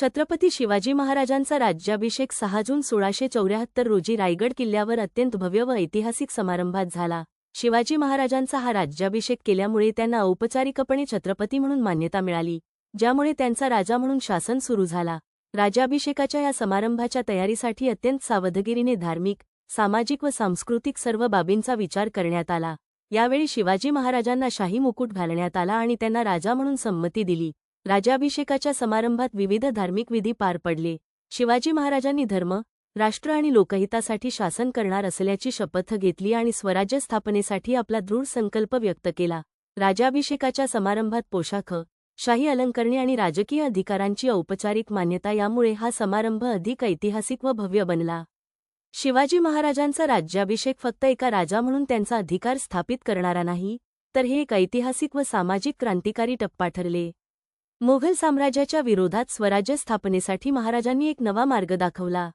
छत्रपती शिवाजी महाराजांचा राज्याभिषेक 6 जून 1674 रोजी रायगड किल्ल्यावर अत्यंत भव्य व ऐतिहासिक समारंभात झाला. शिवाजी महाराजांचा हा राज्याभिषेक केल्यामुळे त्यांना औपचारिकपणे छत्रपती म्हणून मान्यता मिळाली, ज्यामुळे त्यांचा राजा म्हणून शासन सुरू झाला. राज्याभिषेकाच्या या समारंभाच्या तयारीसाठी अत्यंत सावधगिरीने धार्मिक, सामाजिक व सांस्कृतिक सर्व बाबींचा विचार करण्यात आला. यावेळी शिवाजी महाराजांना शाही मुकुट घालण्यात आला आणि त्यांना राजा म्हणून संमती दिली. राज्याभिषेकाच्या समारंभात विविध धार्मिक विधी पार पडले. शिवाजी महाराजांनी धर्म, राष्ट्र आणि लोकहितासाठी शासन करणार असल्याची शपथ घेतली आणि स्वराज्य स्थापनेसाठी आपला दृढ संकल्प व्यक्त केला. राज्याभिषेकाच्या समारंभात पोशाख, शाही अलंकरणे आणि राजकीय अधिकारांची औपचारिक मान्यता यामुळे हा समारंभ अधिक ऐतिहासिक व भव्य बनला. शिवाजी महाराजांचा राज्याभिषेक फक्त एका राजा म्हणून त्यांचा अधिकार स्थापित करणारा नाही, तर हे एक ऐतिहासिक व सामाजिक क्रांतिकारी टप्पा ठरले. मोघल साम्राज्याच्या विरोधात स्वराज्य स्थापनेसाठी महाराजांनी एक नवा मार्ग दाखवला.